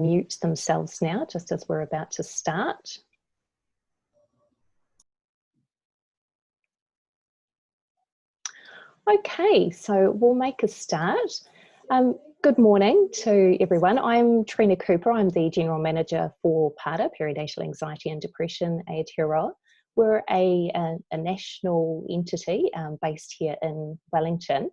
mute themselves now, just as we're about to start. Okay, so we'll make a start. Good morning to everyone. I'm Trina Cooper. I'm the General Manager for PADA, Perinatal Anxiety and Depression Aotearoa. We're a national entity based here in Wellington.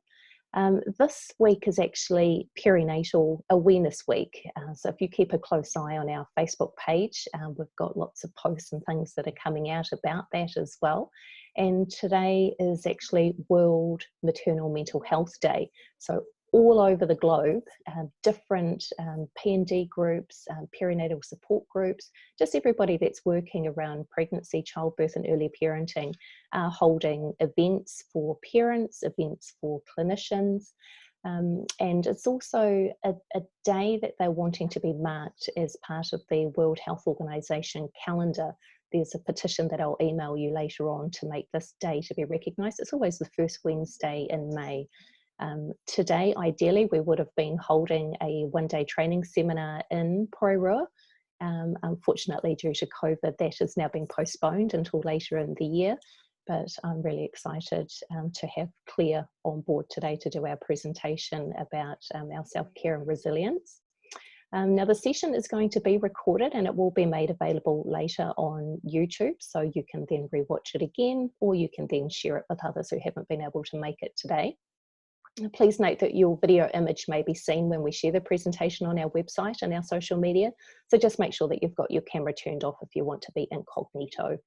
This week is actually Perinatal Awareness Week. So if you keep a close eye on our Facebook page, we've got lots of posts and things that are coming out about that as well. And today is actually World Maternal Mental Health Day. So all over the globe, different P&D groups, perinatal support groups, just everybody that's working around pregnancy, childbirth and early parenting are holding events for parents, events for clinicians, and it's also a day that they're wanting to be marked as part of the World Health Organization calendar. There's a petition that I'll email you later on to make this day to be recognised. It's always the first Wednesday in May. Today, ideally, we would have been holding a one-day training seminar in Wairua. Unfortunately, due to COVID, that has now been postponed until later in the year. But I'm really excited to have Clare on board today to do our presentation about our self-care and resilience. Now, the session is going to be recorded and it will be made available later on YouTube, so you can then rewatch it again, or you can then share it with others who haven't been able to make it today. Please note that your video image may be seen when we share the presentation on our website and our social media, so just make sure that you've got your camera turned off if you want to be incognito.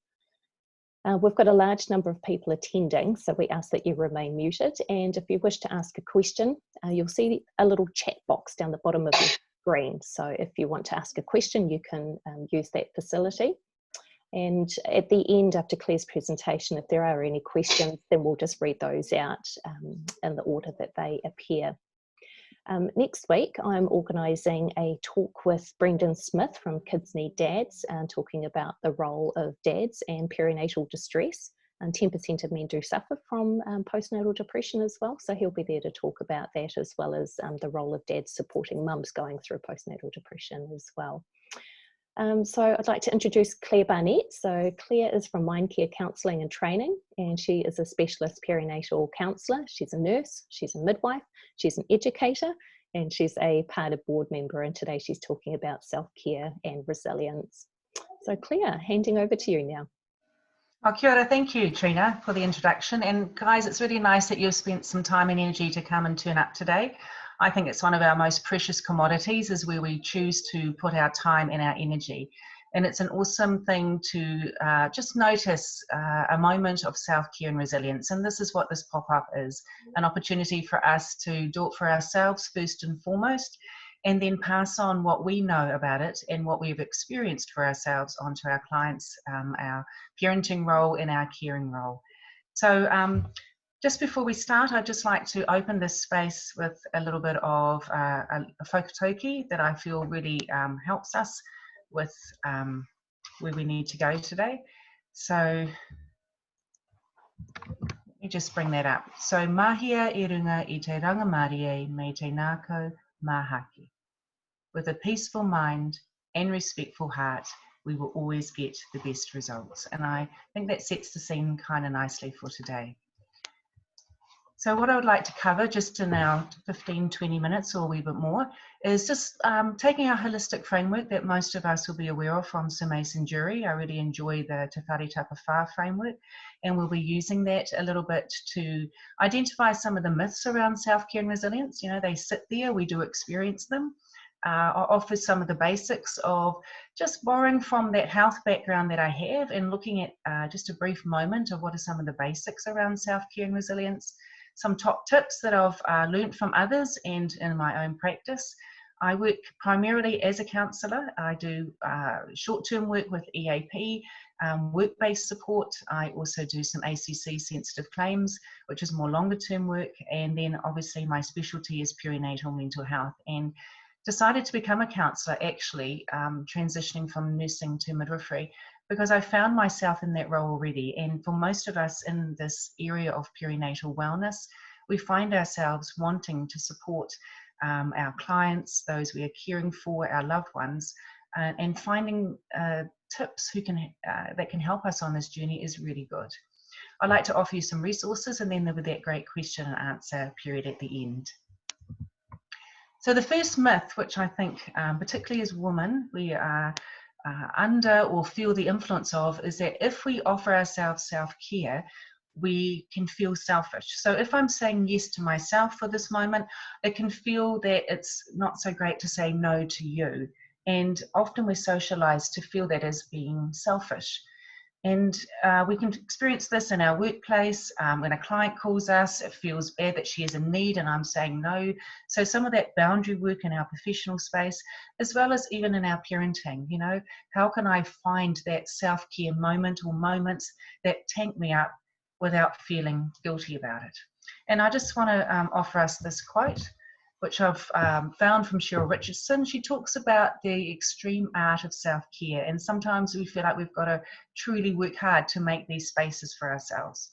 We've got a large number of people attending, so we ask that you remain muted, and if you wish to ask a question, you'll see a little chat box down the bottom of your screen. So if you want to ask a question, you can use that facility. And at the end, after Clare's presentation, if there are any questions, then we'll just read those out in the order that they appear. Next week, I'm organising a talk with Brendan Smith from Kids Need Dads, talking about the role of dads and perinatal distress. And 10% of men do suffer from postnatal depression as well, so he'll be there to talk about that, as well as the role of dads supporting mums going through postnatal depression as well. So I'd like to introduce Clare Barnett. So Clare is from Mindcare Counselling and Training, and she is a specialist perinatal counsellor. She's a nurse, she's a midwife, she's an educator, and she's a PADA board member, and today she's talking about self-care and resilience. So Clare, handing over to you now. Oh, kia ora. Thank you, Trina, for the introduction. And guys, it's really nice that you've spent some time and energy to come and turn up today. I think it's one of our most precious commodities, is where we choose to put our time and our energy. And it's an awesome thing to just notice a moment of self-care and resilience. And this is what this pop-up is, an opportunity for us to do it for ourselves first and foremost, and then pass on what we know about it and what we've experienced for ourselves onto our clients, our parenting role and our caring role. So just before we start, I'd just like to open this space with a little bit of a whakatauki that I feel really helps us with where we need to go today. So let me just bring that up. So mahia e runga I te rangamarie me te nākau mahaki. With a peaceful mind and respectful heart, we will always get the best results. And I think that sets the scene kind of nicely for today. So what I would like to cover just in our 15-20 minutes or a wee bit more is just taking our holistic framework that most of us will be aware of from Sir Mason Jury. I really enjoy the Te Whare Tapa Whā framework, and we'll be using that a little bit to identify some of the myths around self-care and resilience. You know, they sit there, we do experience them. Offer some of the basics of just borrowing from that health background that I have and looking at just a brief moment of what are some of the basics around self-care and resilience. Some top tips that I've learned from others and in my own practice. I work primarily as a counsellor. I do short-term work with EAP, work-based support. I also do some ACC sensitive claims, which is more longer-term work. And then obviously my specialty is perinatal mental health, and decided to become a counsellor actually transitioning from nursing to midwifery, because I found myself in that role already. And for most of us in this area of perinatal wellness, we find ourselves wanting to support our clients, those we are caring for, our loved ones, and finding tips that can help us on this journey is really good. I'd like to offer you some resources, and then there will be that great question and answer period at the end. So the first myth, which I think, particularly as women, we are under or feel the influence of, is that if we offer ourselves self-care, we can feel selfish. So if I'm saying yes to myself for this moment, it can feel that it's not so great to say no to you. And often we're socialized to feel that as being selfish. And we can experience this in our workplace. When a client calls us, it feels bad that she is in need and I'm saying no. So some of that boundary work in our professional space, as well as even in our parenting, you know, how can I find that self-care moment or moments that tank me up without feeling guilty about it? And I just want to offer us this quote, which I've found from Cheryl Richardson. She talks about the extreme art of self-care, and sometimes we feel like we've got to truly work hard to make these spaces for ourselves.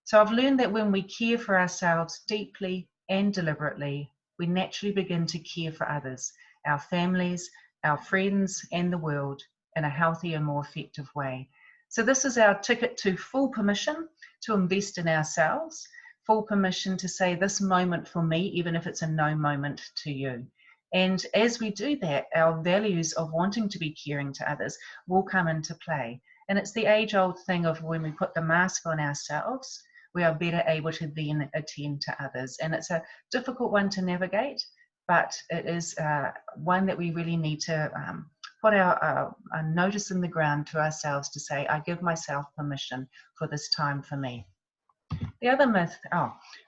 So I've learned that when we care for ourselves deeply and deliberately, we naturally begin to care for others, our families, our friends, and the world in a healthier, more effective way. So this is our ticket to full permission to invest in ourselves, full permission to say this moment for me, even if it's a no moment to you. And as we do that, our values of wanting to be caring to others will come into play. And it's the age-old thing of when we put the mask on ourselves, we are better able to then attend to others. And it's a difficult one to navigate, but it is one that we really need to put our notice in the ground to ourselves to say, I give myself permission for this time for me. The other myth,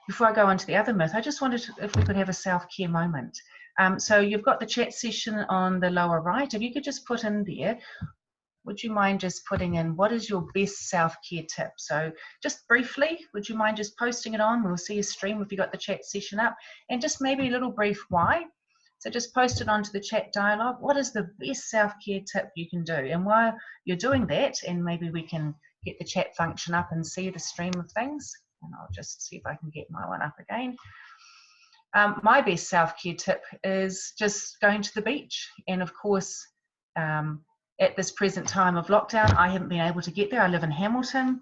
before I go on to the other myth, I just wondered if we could have a self-care moment. So you've got the chat session on the lower right. If you could just put in there, would you mind just putting in what is your best self-care tip? So just briefly, would you mind just posting it on? We'll see a stream if you got the chat session up, and just maybe a little brief why. So just post it onto the chat dialogue. What is the best self-care tip you can do? And while you're doing that, and maybe we can get the chat function up and see the stream of things. And I'll just see if I can get my one up again. My best self-care tip is just going to the beach. And of course, at this present time of lockdown, I haven't been able to get there. I live in Hamilton.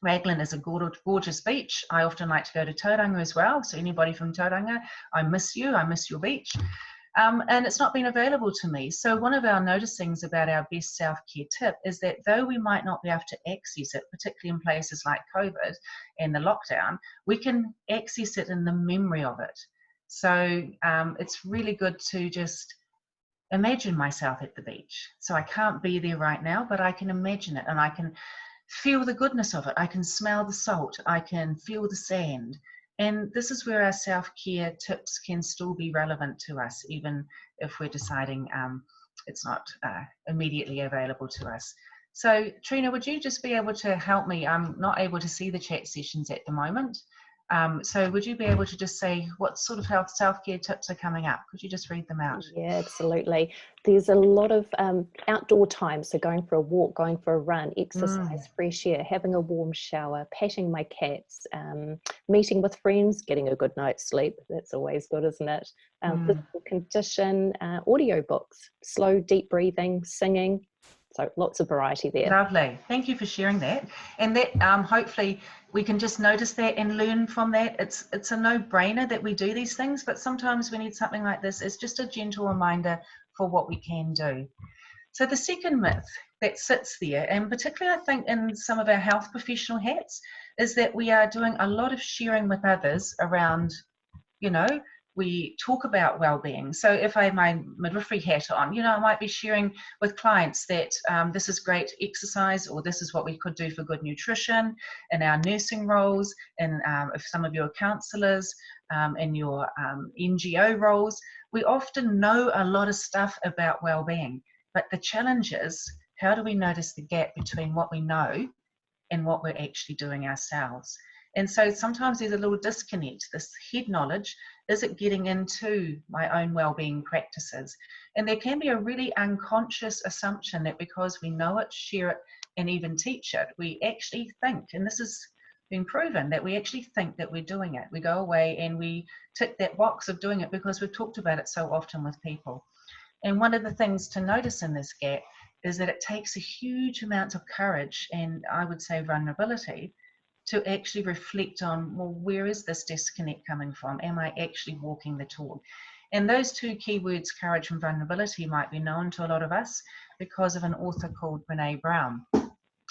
Raglan is a gorgeous beach. I often like to go to Tauranga as well. So anybody from Tauranga, I miss you. I miss your beach. And it's not been available to me. So one of our noticings about our best self-care tip is that though we might not be able to access it, particularly in places like COVID and the lockdown, we can access it in the memory of it. So it's really good to just imagine myself at the beach. So I can't be there right now, but I can imagine it and I can feel the goodness of it. I can smell the salt. I can feel the sand. And this is where our self-care tips can still be relevant to us, even if we're deciding it's not immediately available to us. So Trina, would you just be able to help me? I'm not able to see the chat sessions at the moment. So would you be able to just say what sort of health self-care tips are coming up? Could you just read them out? Yeah, absolutely. There's a lot of outdoor time, so going for a walk, going for a run, exercise, fresh air, having a warm shower, patting my cats, meeting with friends, getting a good night's sleep. That's always good, isn't it? Physical condition, audio books, slow, deep breathing, singing. So lots of variety there. Lovely. Thank you for sharing that. And that hopefully we can just notice that and learn from that. It's a no-brainer that we do these things, but sometimes we need something like this as just a gentle reminder for what we can do. So the second myth that sits there, and particularly I think in some of our health professional hats, is that we are doing a lot of sharing with others around, you know, we talk about well-being. So if I have my midwifery hat on, you know, I might be sharing with clients that this is great exercise, or this is what we could do for good nutrition in our nursing roles, and if some of your counsellors in your NGO roles, we often know a lot of stuff about well-being, but the challenge is, how do we notice the gap between what we know and what we're actually doing ourselves? And so sometimes there's a little disconnect. This head knowledge, is it getting into my own well-being practices? And there can be a really unconscious assumption that because we know it, share it, and even teach it, we actually think, and this is been proven that we actually think that we're doing it. We go away and we tick that box of doing it because we've talked about it so often with people. And one of the things to notice in this gap is that it takes a huge amount of courage, and I would say vulnerability, to actually reflect on, well, where is this disconnect coming from? Am I actually walking the talk? And those two keywords, courage and vulnerability, might be known to a lot of us because of an author called Brené Brown.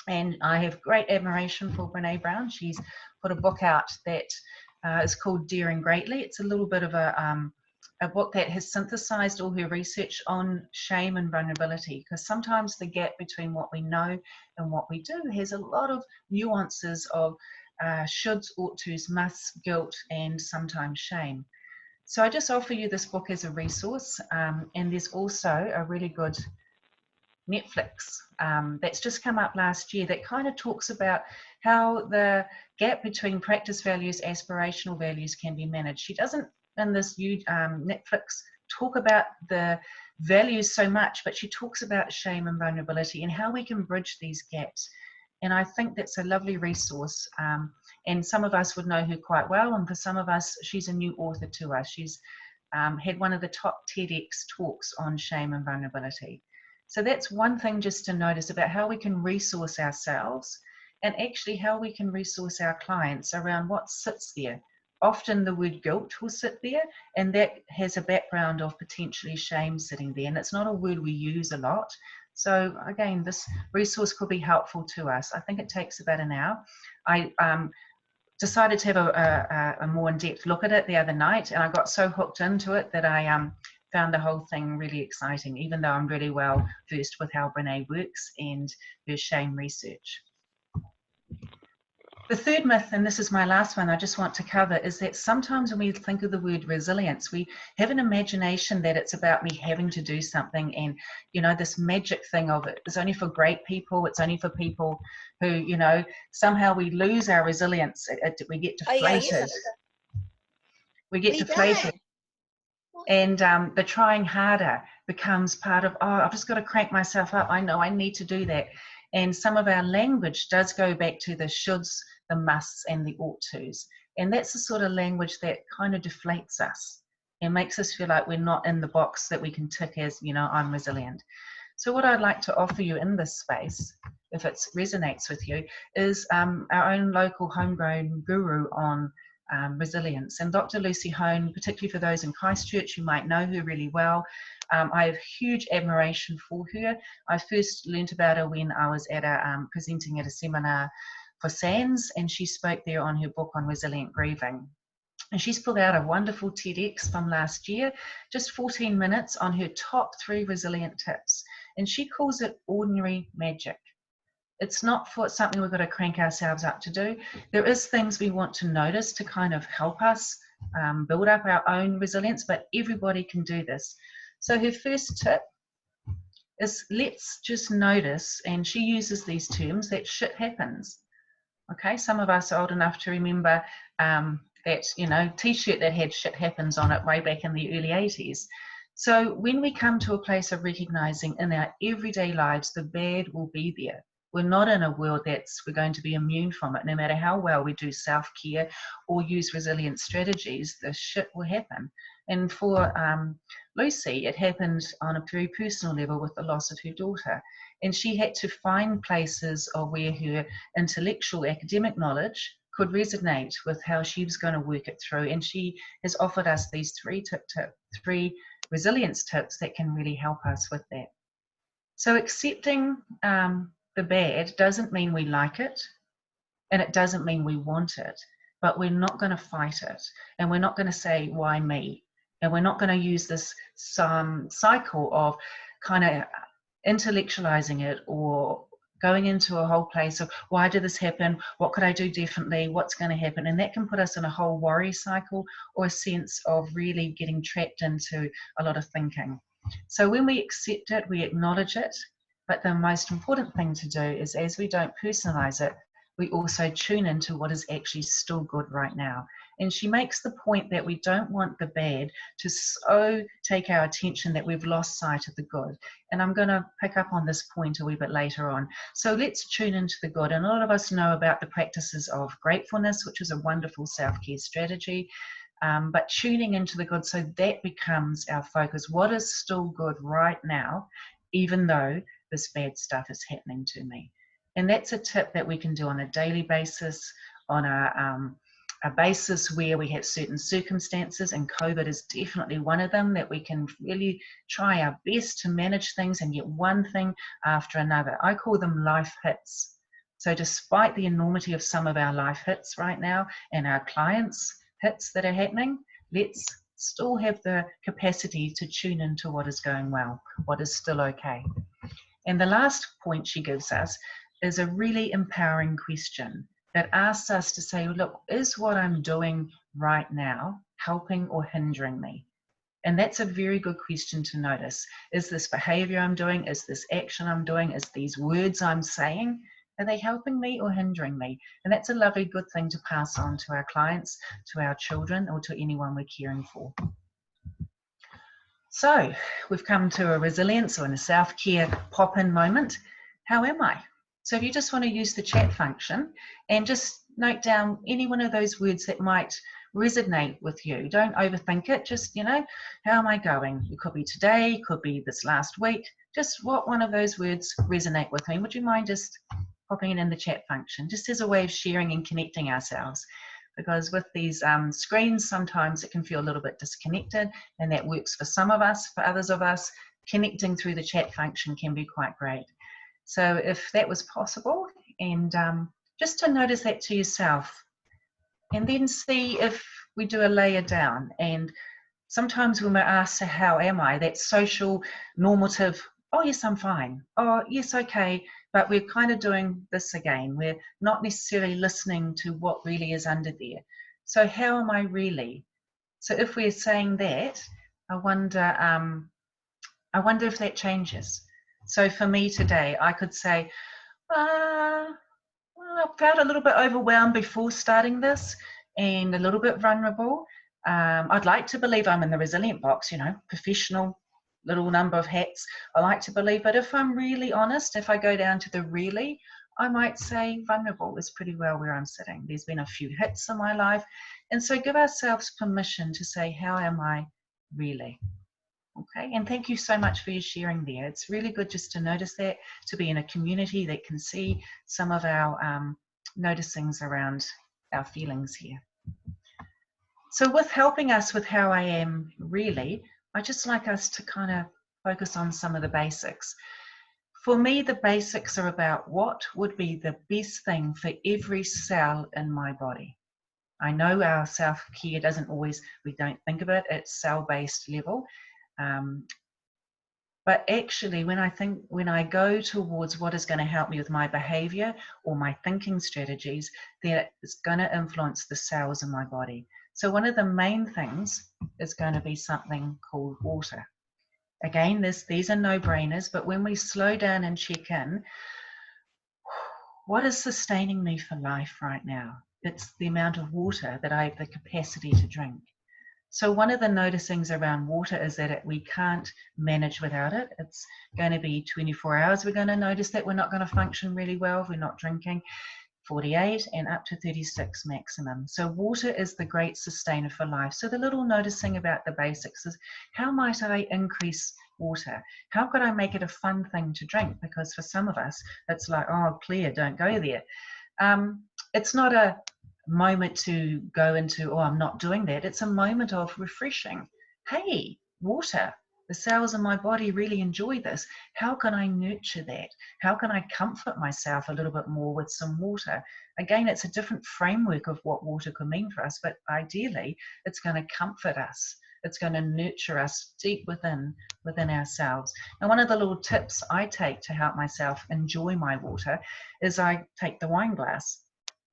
And I have great admiration for Brené Brown. She's put a book out that is called Daring Greatly. It's a little bit of a book that has synthesized all her research on shame and vulnerability, because sometimes the gap between what we know and what we do has a lot of nuances of shoulds, ought tos, musts, guilt, and sometimes shame. So I just offer you this book as a resource, and there's also a really good Netflix that's just come up last year that kind of talks about how the gap between practice values, aspirational values can be managed. She doesn't in this Netflix talk about the values so much, but she talks about shame and vulnerability and how we can bridge these gaps. And I think that's a lovely resource. And some of us would know her quite well, and for some of us, she's a new author to us. She's had one of the top TEDx talks on shame and vulnerability. So that's one thing just to notice about how we can resource ourselves and actually how we can resource our clients around what sits there. Often the word guilt will sit there, and that has a background of potentially shame sitting there, and it's not a word we use a lot. So again, this resource could be helpful to us. I think it takes about an hour. I decided to have a more in-depth look at it the other night, and I got so hooked into it that I found the whole thing really exciting, even though I'm really well versed with how Brené works and her shame research. The third myth, and this is my last one I just want to cover, is that sometimes when we think of the word resilience, we have an imagination that it's about me having to do something, and, you know, this magic thing of it is only for great people, it's only for people who, you know, somehow we lose our resilience, we get deflated. We get deflated. And the trying harder becomes part of, oh, I've just got to crank myself up. I know I need to do that. And some of our language does go back to the shoulds, the musts, and the ought tos. And that's the sort of language that kind of deflates us and makes us feel like we're not in the box that we can tick as, you know, I'm resilient. So what I'd like to offer you in this space, if it resonates with you, is our own local homegrown guru on resilience. And Dr. Lucy Hone, particularly for those in Christchurch, you might know her really well. I have huge admiration for her. I first learnt about her when I was at presenting at a seminar for SANS, and she spoke there on her book on resilient grieving. And she's put out a wonderful TEDx from last year, just 14 minutes on her top 3 resilient tips. And she calls it ordinary magic. It's not for something we've got to crank ourselves up to do. There is things we want to notice to kind of help us build up our own resilience, but everybody can do this. So her first tip is, let's just notice, and she uses these terms, that shit happens. Okay, some of us are old enough to remember that, you know, t-shirt that had shit happens on it way back in the early 80s. So when we come to a place of recognizing in our everyday lives, the bad will be there. We're not in a world we're going to be immune from it. No matter how well we do self-care or use resilient strategies, the shit will happen. And for Lucy, it happened on a very personal level with the loss of her daughter. And she had to find places of where her intellectual academic knowledge could resonate with how she was going to work it through. And she has offered us these 3 resilience tips that can really help us with that. So accepting the bad doesn't mean we like it, and it doesn't mean we want it, but we're not going to fight it, and we're not going to say, why me? And we're not going to use this cycle of kind of intellectualizing it or going into a whole place of, why did this happen? What could I do differently? What's going to happen? And that can put us in a whole worry cycle or a sense of really getting trapped into a lot of thinking. So when we accept it, we acknowledge it. But the most important thing to do is, as we don't personalize it, we also tune into what is actually still good right now. And she makes the point that we don't want the bad to so take our attention that we've lost sight of the good. And I'm going to pick up on this point a wee bit later on. So let's tune into the good. And a lot of us know about the practices of gratefulness, which is a wonderful self-care strategy. But tuning into the good, so that becomes our focus. What is still good right now, even though this bad stuff is happening to me? And that's a tip that we can do on a daily basis, on a basis where we have certain circumstances, and COVID is definitely one of them, that we can really try our best to manage things and get one thing after another. I call them life hits. So despite the enormity of some of our life hits right now and our clients' hits that are happening, let's still have the capacity to tune into what is going well, what is still okay. And the last point she gives us is a really empowering question that asks us to say, look, is what I'm doing right now helping or hindering me? And that's a very good question to notice. Is this behavior I'm doing, is this action I'm doing, is these words I'm saying, are they helping me or hindering me? And that's a lovely, good thing to pass on to our clients, to our children, or to anyone we're caring for. So we've come to a resilience or a self-care pop-in moment. How am I? So if you just want to use the chat function and just note down any one of those words that might resonate with you. Don't overthink it. Just, how am I going? It could be today, could be this last week. Just what one of those words resonate with me. Would you mind just popping it in the chat function, just as a way of sharing and connecting ourselves? Because with these screens, sometimes it can feel a little bit disconnected, and that works for some of us. For others of us, connecting through the chat function can be quite great. So if that was possible, and just to notice that to yourself, and then see if we do a layer down. And sometimes when we're asked, so how am I, that social normative, oh yes, I'm fine, oh yes, okay, but we're kind of doing this again. We're not necessarily listening to what really is under there. So how am I really? So if we're saying that, I wonder if that changes. So for me today, I could say, well, I felt a little bit overwhelmed before starting this and a little bit vulnerable. I'd like to believe I'm in the resilient box, professional, little number of hats. I like to believe, but if I'm really honest, if I go down to the really, I might say vulnerable is pretty well where I'm sitting. There's been a few hits in my life. And so give ourselves permission to say, how am I really? Okay, and thank you so much for your sharing there. It's really good just to notice that, to be in a community that can see some of our noticings around our feelings here. So with helping us with how I am really, I just like us to kind of focus on some of the basics. For me, the basics are about what would be the best thing for every cell in my body. I know our self-care doesn't always, we don't think of it at cell-based level. But actually, when I go towards what is going to help me with my behavior or my thinking strategies, that is going to influence the cells in my body. So one of the main things is going to be something called water. Again, these are no-brainers, but when we slow down and check in, what is sustaining me for life right now? It's the amount of water that I have the capacity to drink. So one of the noticings around water is that we can't manage without it. It's going to be 24 hours. We're going to notice that we're not going to function really well if we're not drinking. 48 and up to 36 maximum. So water is the great sustainer for life. So the little noticing about the basics is, how might I increase water? How could I make it a fun thing to drink? Because for some of us, it's like, oh, Claire, don't go there. It's not a moment to go into, oh, I'm not doing that. It's a moment of refreshing. Hey, water. The cells in my body really enjoy this. How can I nurture that? How can I comfort myself a little bit more with some water? Again, it's a different framework of what water could mean for us, but ideally, it's going to comfort us. It's going to nurture us deep within ourselves. And one of the little tips I take to help myself enjoy my water is I take the wine glass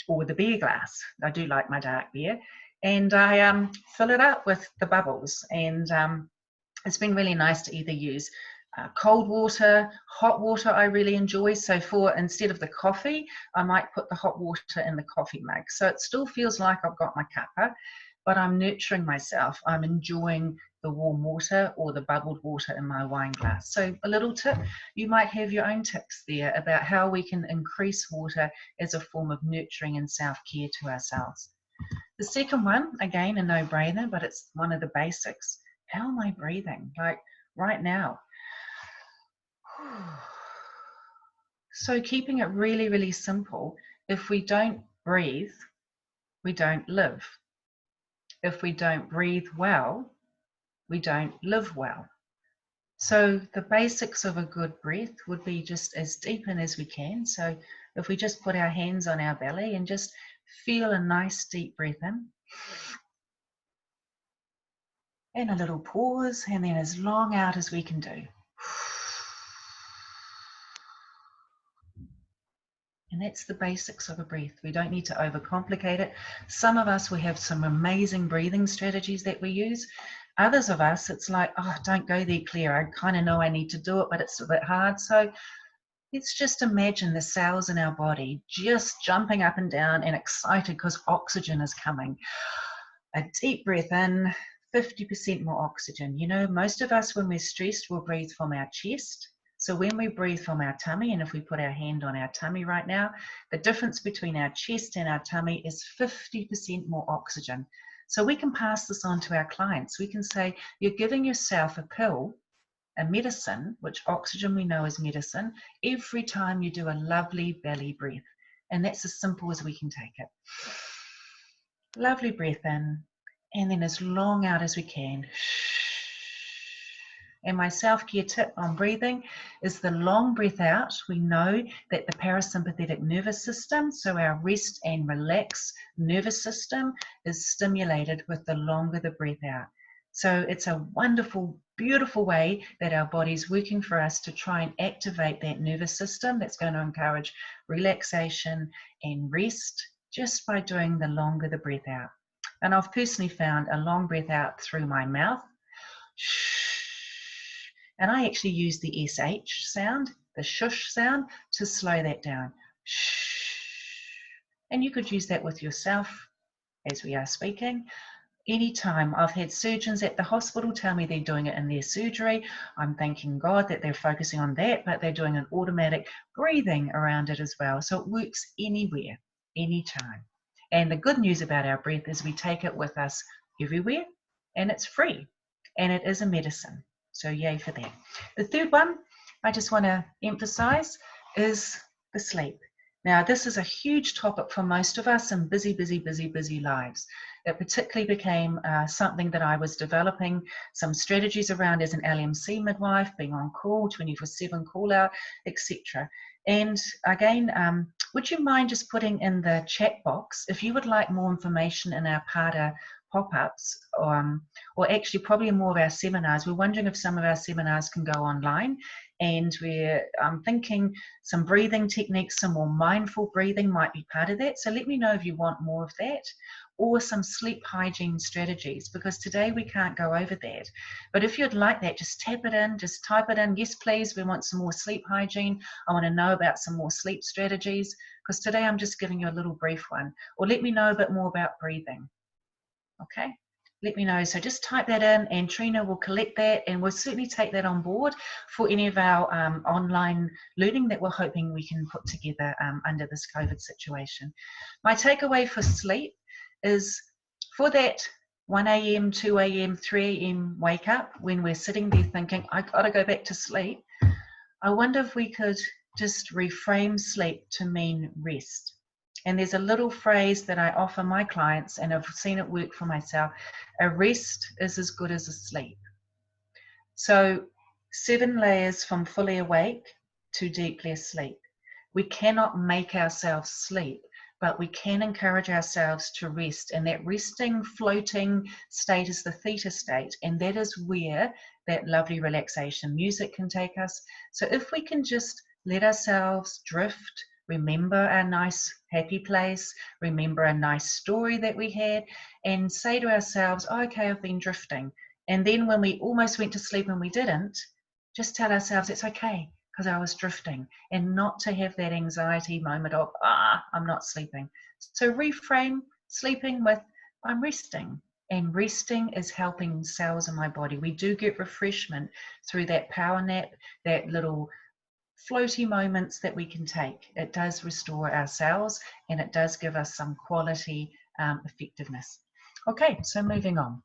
or the beer glass. I do like my dark beer. And I fill it up with the bubbles. And it's been really nice to either use cold water, hot water I really enjoy. So instead of the coffee, I might put the hot water in the coffee mug. So it still feels like I've got my cuppa, but I'm nurturing myself. I'm enjoying the warm water or the bubbled water in my wine glass. So a little tip, you might have your own tips there about how we can increase water as a form of nurturing and self-care to ourselves. The second one, again, a no-brainer, but it's one of the basics. How am I breathing? Like right now. So keeping it really, really simple, if we don't breathe, we don't live. If we don't breathe well, we don't live well. So the basics of a good breath would be just as deep in as we can. So if we just put our hands on our belly and just feel a nice deep breath in, and a little pause, and then as long out as we can do. And that's the basics of a breath. We don't need to overcomplicate it. Some of us, we have some amazing breathing strategies that we use. Others of us, it's like, oh, don't go there, Clare. I kind of know I need to do it, but it's a bit hard. So let's just imagine the cells in our body just jumping up and down and excited because oxygen is coming. A deep breath in, 50% more oxygen. You know, most of us, when we're stressed, will breathe from our chest. So when we breathe from our tummy, and if we put our hand on our tummy right now, the difference between our chest and our tummy is 50% more oxygen. So we can pass this on to our clients. We can say, you're giving yourself a pill, a medicine, which oxygen we know is medicine, every time you do a lovely belly breath. And that's as simple as we can take it. Lovely breath in, and then as long out as we can. And my self-care tip on breathing is the long breath out. We know that the parasympathetic nervous system, so our rest and relax nervous system, is stimulated with the longer the breath out. So it's a wonderful, beautiful way that our body's working for us to try and activate that nervous system that's going to encourage relaxation and rest just by doing the longer the breath out. And I've personally found a long breath out through my mouth. And I actually use the SH sound, the shush sound, to slow that down. And you could use that with yourself as we are speaking. Anytime I've had surgeons at the hospital tell me they're doing it in their surgery, I'm thanking God that they're focusing on that, but they're doing an automatic breathing around it as well. So it works anywhere, anytime. And the good news about our breath is we take it with us everywhere, and it's free, and it is a medicine. So yay for that. The third one I just want to emphasize is the sleep. Now, this is a huge topic for most of us in busy, busy, busy, busy lives. It particularly became something that I was developing some strategies around as an LMC midwife, being on call, 24/7 call out, etc. And again, would you mind just putting in the chat box if you would like more information in our Pada pop-ups, or actually probably more of our seminars. We're wondering if some of our seminars can go online, and we're thinking some breathing techniques, some more mindful breathing might be part of that. So let me know if you want more of that, or some sleep hygiene strategies, because today we can't go over that. But if you'd like that, just tap it in, just type it in. Yes, please, we want some more sleep hygiene. I want to know about some more sleep strategies, because today I'm just giving you a little brief one. Or let me know a bit more about breathing. Okay, let me know. So just type that in, and Trina will collect that, and we'll certainly take that on board for any of our online learning that we're hoping we can put together under this COVID situation. My takeaway for sleep is, for that 1 a.m., 2 a.m., 3 a.m. wake up, when we're sitting there thinking, I gotta go back to sleep, I wonder if we could just reframe sleep to mean rest. And there's a little phrase that I offer my clients, and I've seen it work for myself. A rest is as good as a sleep. So 7 layers from fully awake to deeply asleep. We cannot make ourselves sleep, but we can encourage ourselves to rest. And that resting, floating state is the theta state. And that is where that lovely relaxation music can take us. So if we can just let ourselves drift, remember our nice happy place, remember a nice story that we had, and say to ourselves, oh, okay, I've been drifting. And then when we almost went to sleep and we didn't, Just tell ourselves it's okay because I was drifting, and not to have that anxiety moment of, I'm not sleeping. So reframe sleeping with, I'm resting. And resting is helping cells in my body. We do get refreshment through that power nap, that little floaty moments that we can take. It does restore our cells, and it does give us some quality effectiveness. Okay, so moving on.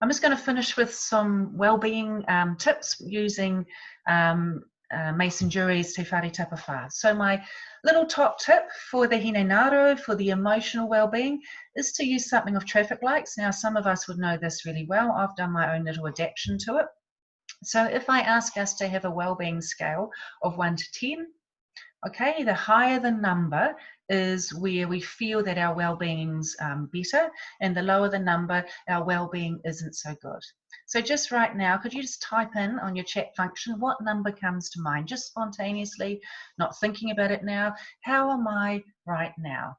I'm just going to finish with some well-being tips using Mason Jury's Te Whare Tapa Whā. So my little top tip for the hinengaro, for the emotional well-being, is to use something of traffic lights. Now, some of us would know this really well. I've done my own little adaptation to it. So if I ask us to have a well-being scale of 1 to 10, okay, the higher the number is where we feel that our well-being's better, and the lower the number, our well-being isn't so good. So just right now, could you just type in on your chat function what number comes to mind, just spontaneously, not thinking about it now. How am I right now?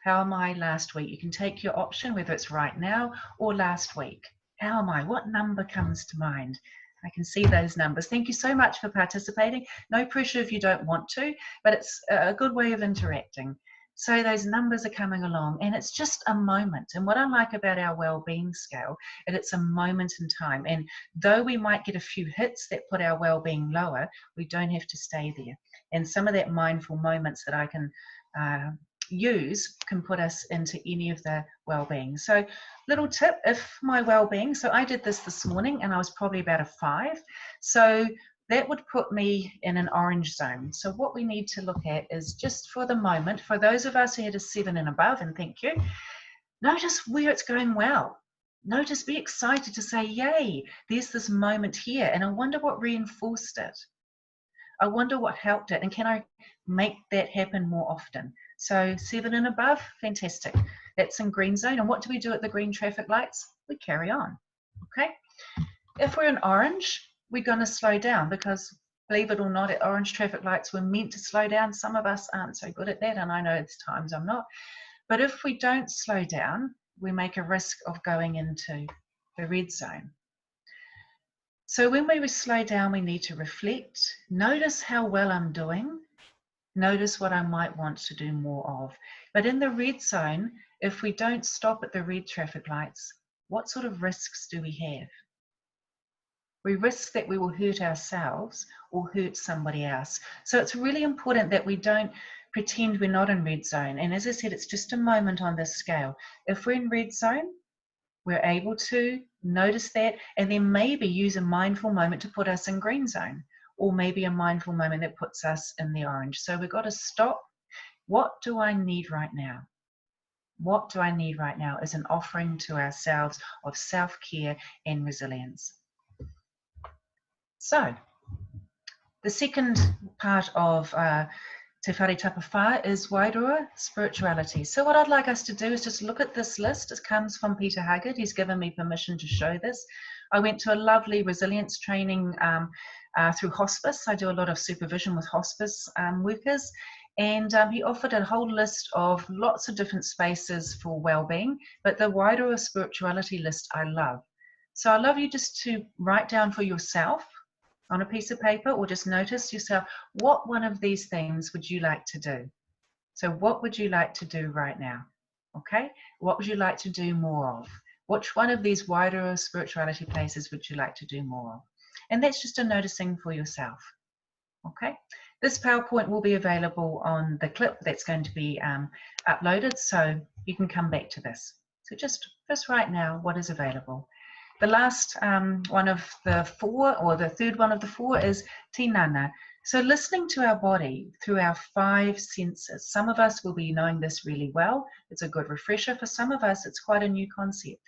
How am I last week? You can take your option, whether it's right now or last week. How am I? What number comes to mind? I can see those numbers. Thank you so much for participating. No pressure if you don't want to, but it's a good way of interacting. So those numbers are coming along, and it's just a moment. And what I like about our well-being scale, it's a moment in time. And though we might get a few hits that put our well-being lower, we don't have to stay there. And some of that mindful moments that I can use can put us into any of the well-being. So little tip, if my well-being, so I did this morning and I was probably about a 5, so that would put me in an orange zone. So what we need to look at is, just for the moment, for those of us who had a 7 and above, and thank you, notice where it's going well. Notice, be excited to say, yay, there's this moment here, and I wonder what reinforced it. I wonder what helped it, and can I make that happen more often? So 7 and above, fantastic. That's in green zone. And what do we do at the green traffic lights? We carry on, okay? If we're in orange, we're going to slow down, because believe it or not, at orange traffic lights, we're meant to slow down. Some of us aren't so good at that, and I know there's times I'm not. But if we don't slow down, we make a risk of going into the red zone. So when we slow down, we need to reflect, notice how well I'm doing, notice what I might want to do more of. But in the red zone, if we don't stop at the red traffic lights, what sort of risks do we have? We risk that we will hurt ourselves or hurt somebody else. So it's really important that we don't pretend we're not in red zone. And as I said, it's just a moment on this scale. If we're in red zone, we're able to notice that, and then maybe use a mindful moment to put us in green zone, or maybe a mindful moment that puts us in the orange. So we've got to stop. What do I need right now? What do I need right now is an offering to ourselves of self-care and resilience. So the second part of Te Whare Tapa Whā is wairua, spirituality. So what I'd like us to do is just look at this list. It comes from Peter Huggard. He's given me permission to show this. I went to a lovely resilience training through hospice. I do a lot of supervision with hospice workers, and he offered a whole list of lots of different spaces for well-being, but the wairua spirituality list I love. So I'd love you just to write down for yourself on a piece of paper, or just notice yourself, what one of these things would you like to do? So what would you like to do right now? Okay, what would you like to do more of? Which one of these wider spirituality places would you like to do more of? And that's just a noticing for yourself. Okay, this PowerPoint will be available on the clip that's going to be uploaded, so you can come back to this. So just right now, what is available? The last one of the 4, or the third one of the 4, is tinana. So listening to our body through our 5 senses. Some of us will be knowing this really well. It's a good refresher. For some of us, it's quite a new concept.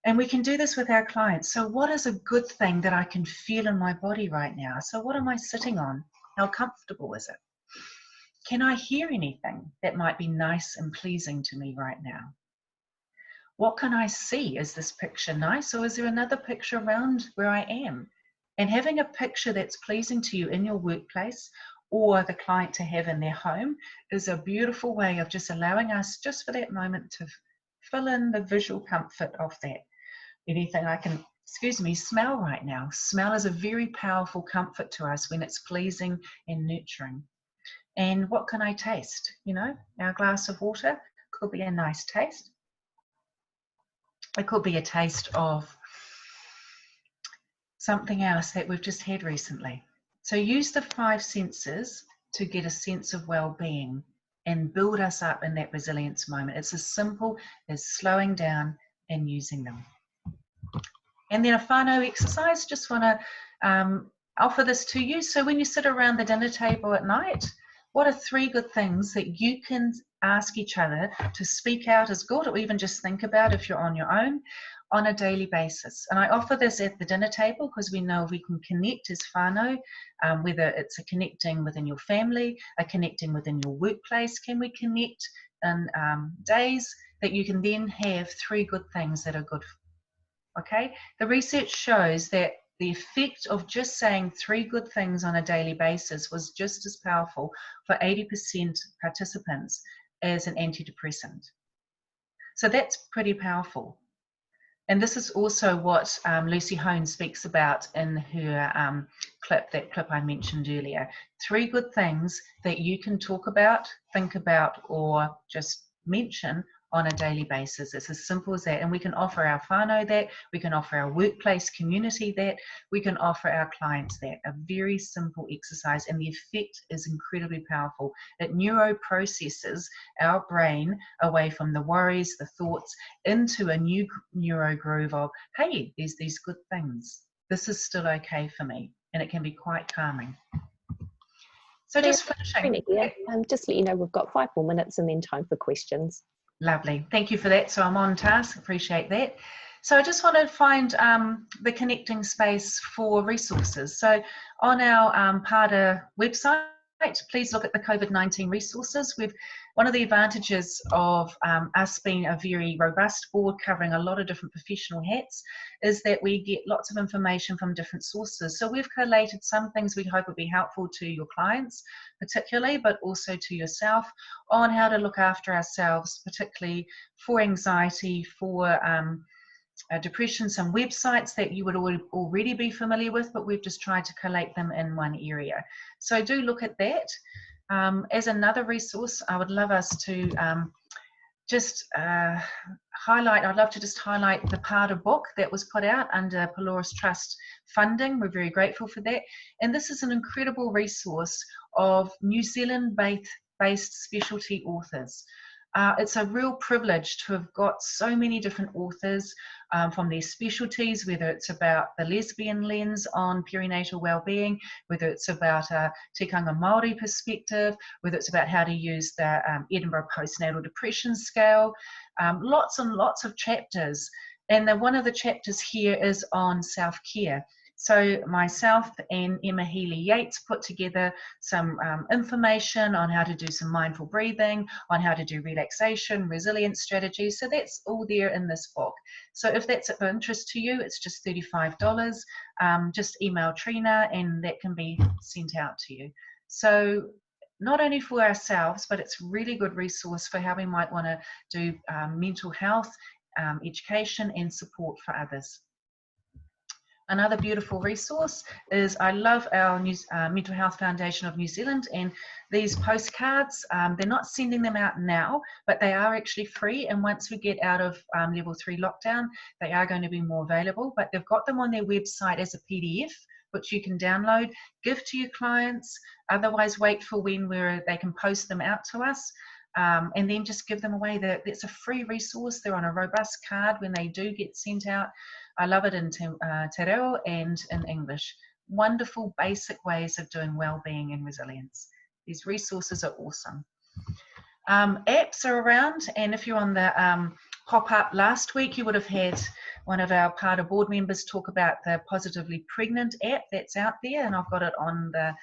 And we can do this with our clients. So what is a good thing that I can feel in my body right now? So what am I sitting on? How comfortable is it? Can I hear anything that might be nice and pleasing to me right now? What can I see? Is this picture nice, or is there another picture around where I am? And having a picture that's pleasing to you in your workplace, or the client to have in their home, is a beautiful way of just allowing us, just for that moment, to fill in the visual comfort of that. Anything I can smell right now. Smell is a very powerful comfort to us when it's pleasing and nurturing. And what can I taste? You know, our glass of water could be a nice taste. It could be a taste of something else that we've just had recently. So use the 5 senses to get a sense of well-being and build us up in that resilience moment. It's as simple as slowing down and using them. And then a whānau exercise, just want to offer this to you. So when you sit around the dinner table at night, what are 3 good things that you can ask each other to speak out as good, or even just think about if you're on your own, on a daily basis? And I offer this at the dinner table because we know we can connect as whānau, whether it's a connecting within your family, a connecting within your workplace. Can we connect in days that you can then have 3 good things that are good? Okay, the research shows that the effect of just saying 3 good things on a daily basis was just as powerful for 80% participants as an antidepressant. So that's pretty powerful. And this is also what Lucy Hone speaks about in her clip, that clip I mentioned earlier. 3 good things that you can talk about, think about, or just mention on a daily basis. It's as simple as that. And we can offer our whānau that, we can offer our workplace community that, we can offer our clients that. A very simple exercise, and the effect is incredibly powerful. It neuroprocesses our brain away from the worries, the thoughts, into a new neuro groove of, hey, there's these good things. This is still okay for me. And it can be quite calming. So just finishing. Yeah, just let you know we've got 5 more minutes and then time for questions. Lovely. Thank you for that. So I'm on task. Appreciate that. So I just want to find the connecting space for resources. So on our PADA website, please look at the COVID-19 resources. One of the advantages of us being a very robust board covering a lot of different professional hats is that we get lots of information from different sources. So we've collated some things we hope will be helpful to your clients particularly, but also to yourself, on how to look after ourselves, particularly for anxiety, for depression, some websites that you would already be familiar with, but we've just tried to collate them in one area. So do look at that. As another resource, I would love us to I'd love to just highlight the PADA book that was put out under Pelorus Trust funding. We're very grateful for that. And this is an incredible resource of New Zealand-based specialty authors. It's a real privilege to have got so many different authors from their specialties, whether it's about the lesbian lens on perinatal well-being, whether it's about a tikanga Māori perspective, whether it's about how to use the Edinburgh postnatal depression scale, lots and lots of chapters. And one of the chapters here is on self-care. So myself and Emma Healy-Yates put together some information on how to do some mindful breathing, on how to do relaxation, resilience strategies. So that's all there in this book. So if that's of interest to you, it's just $35. Just email Trina and that can be sent out to you. So not only for ourselves, but it's a really good resource for how we might want to do mental health, education and support for others. Another beautiful resource is, I love our Mental Health Foundation of New Zealand, and these postcards, they're not sending them out now, but they are actually free, and once we get out of level 3 lockdown, they are going to be more available, but they've got them on their website as a PDF, which you can download, give to your clients, otherwise wait for when they can post them out to us. And then just give them away. It's a free resource. They're on a robust card when they do get sent out. I love it in Te Reo and in English. Wonderful basic ways of doing well-being and resilience. These resources are awesome. Apps are around, and if you're on the Popup last week, you would have had one of our PADA board members talk about the Positively Pregnant app that's out there, and I've got it on the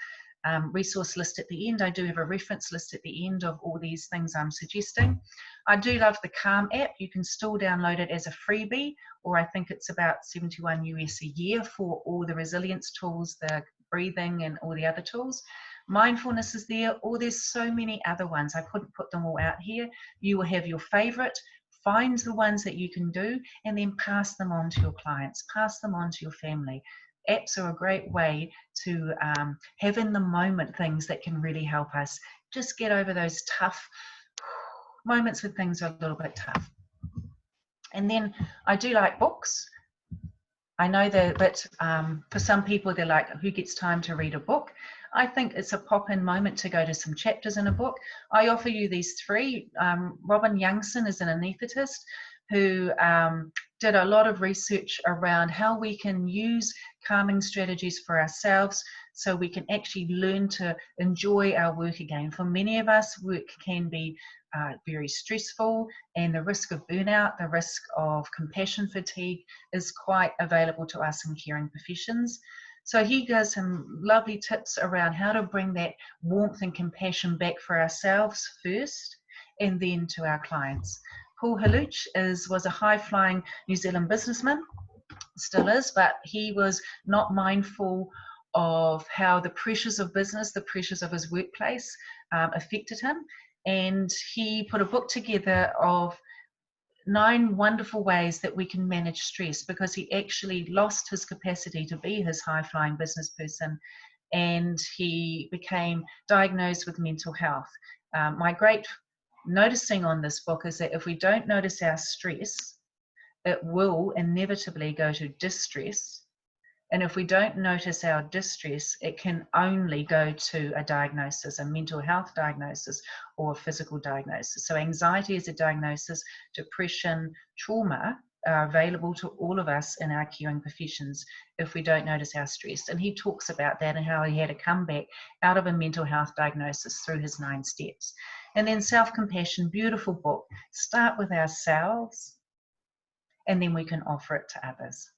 resource list at the end. I do have a reference list at the end of all these things I'm suggesting. I do love the Calm app. You can still download it as a freebie, or I think it's about $71 US a year for all the resilience tools, the breathing and all the other tools. Mindfulness is there, or there's so many other ones. I couldn't put them all out here. You will have your favorite find the ones that you can do, and then pass them on to your clients, pass them on to your family. Apps are a great way to have in the moment things that can really help us just get over those tough moments when things are a little bit tough. And then I do like books. I know that for some people, they're like, who gets time to read a book? I think it's a pop-in moment to go to some chapters in a book. I offer you these three. Robin Youngson is an anaesthetist who did a lot of research around how we can use calming strategies for ourselves so we can actually learn to enjoy our work again. For many of us, work can be very stressful, and the risk of burnout, the risk of compassion fatigue is quite available to us in caring professions. So he gives some lovely tips around how to bring that warmth and compassion back for ourselves first, and then to our clients. Paul Haluch was a high-flying New Zealand businessman, still is, but he was not mindful of how the pressures of business, the pressures of his workplace affected him. And he put a book together of 9 wonderful ways that we can manage stress, because he actually lost his capacity to be his high-flying business person, and he became diagnosed with mental health. My great noticing on this book is that if we don't notice our stress, it will inevitably go to distress. And if we don't notice our distress, it can only go to a diagnosis, a mental health diagnosis or a physical diagnosis. So anxiety is a diagnosis, depression, trauma are available to all of us in our caring professions if we don't notice our stress. And he talks about that and how he had a comeback out of a mental health diagnosis through his 9 steps. And then self-compassion, beautiful book. Start with ourselves, and then we can offer it to others.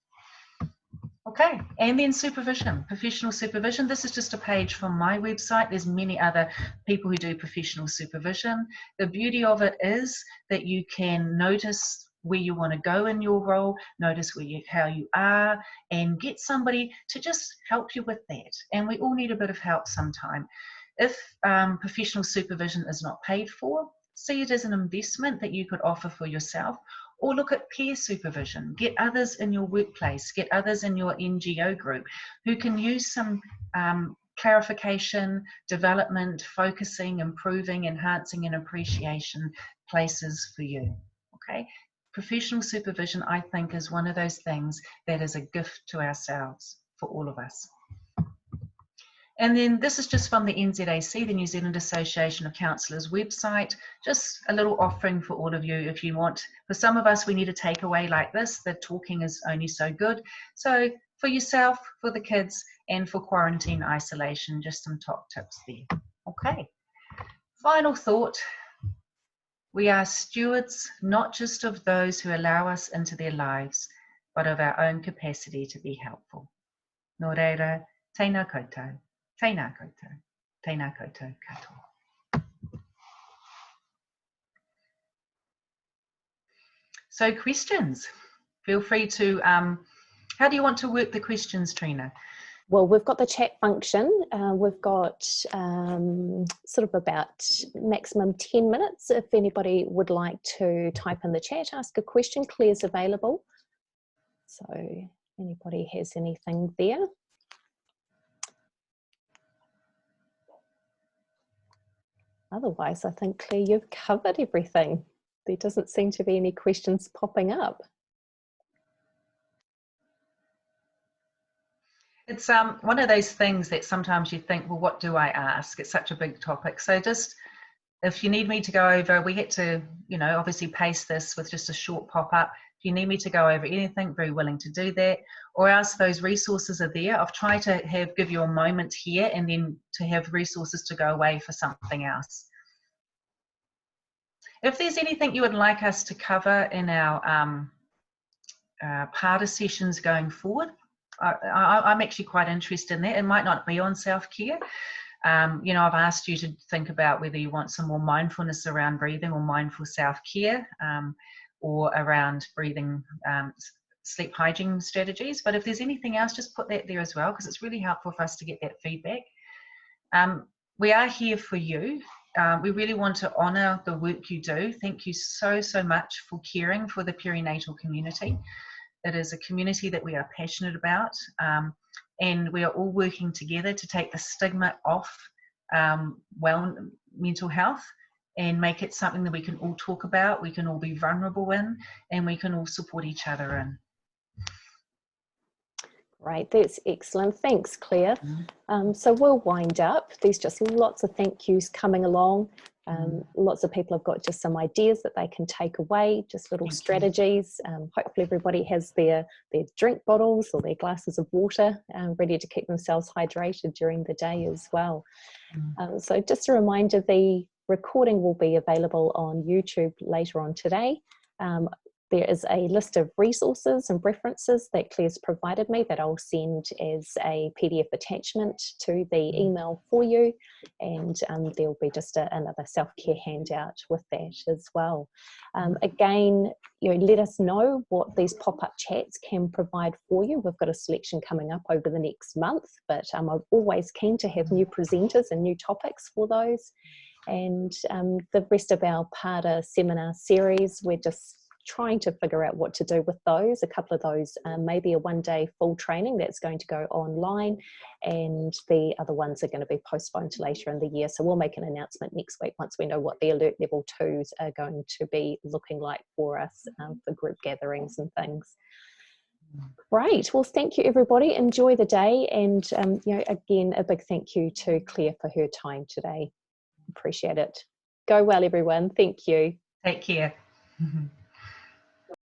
Okay, and then supervision, professional supervision. This is just a page from my website. There's many other people who do professional supervision. The beauty of it is that you can notice where you want to go in your role, notice how you are, and get somebody to just help you with that. And we all need a bit of help sometime. If professional supervision is not paid for, see it as an investment that you could offer for yourself. Or look at peer supervision. Get others in your workplace, get others in your NGO group who can use some clarification, development, focusing, improving, enhancing, and appreciation places for you. Okay? Professional supervision, I think, is one of those things that is a gift to ourselves for all of us. And then this is just from the NZAC, the New Zealand Association of Counsellors website, just a little offering for all of you if you want. For some of us, we need a takeaway like this. The talking is only so good. So for yourself, for the kids, and for quarantine isolation, just some top tips there. Okay, final thought. We are stewards not just of those who allow us into their lives, but of our own capacity to be helpful. Nō reira, tēnā koutou. Tēnā koutou, tēnā koutou katoa. So questions, feel free to, how do you want to work the questions, Trina? Well, we've got the chat function. We've got sort of about maximum 10 minutes. If anybody would like to type in the chat, ask a question, Claire's available. So anybody has anything there? Otherwise, I think, Claire, you've covered everything. There doesn't seem to be any questions popping up. It's one of those things that sometimes you think, well, what do I ask? It's such a big topic. So just, if you need me to go over, we had to, you know, obviously paste this with just a short pop-up. If you need me to go over anything, very willing to do that. Or else those resources are there. I've tried to give you a moment here and then to have resources to go away for something else. If there's anything you would like us to cover in our PARTA sessions going forward, I'm actually quite interested in that. It might not be on self-care. You know, I've asked you to think about whether you want some more mindfulness around breathing or mindful self-care, or around breathing, sleep hygiene strategies. But if there's anything else, just put that there as well, because it's really helpful for us to get that feedback. We are here for you. we really want to honour the work you do. Thank you so much for caring for the perinatal community. It is a community that we are passionate about, and we are all working together to take the stigma off mental health and make it something that we can all talk about, we can all be vulnerable in, and we can all support each other in. Right, that's excellent. Thanks, Claire. So we'll wind up. There's just lots of thank yous coming along. Lots of people have got just some ideas that they can take away, just little strategies. Hopefully everybody has their drink bottles or their glasses of water ready to keep themselves hydrated during the day as well. So just a reminder, the recording will be available on YouTube later on today. There is a list of resources and references that Claire's provided me that I'll send as a PDF attachment to the email for you, and there'll be just another self-care handout with that as well. Again, let us know what these pop-up chats can provide for you. We've got a selection coming up over the next month, but I'm always keen to have new presenters and new topics for those. And the rest of our PADA seminar series, we're just trying to figure out what to do with those. A couple of those maybe a one-day full training that's going to go online, and the other ones are going to be postponed to later in the year. So we'll make an announcement next week once we know what the alert level 2s are going to be looking like for us for group gatherings and things. Great. Well, thank you, everybody. Enjoy the day. And, again, a big thank you to Claire for her time today. Appreciate it. Go well, everyone. Thank you. Take care.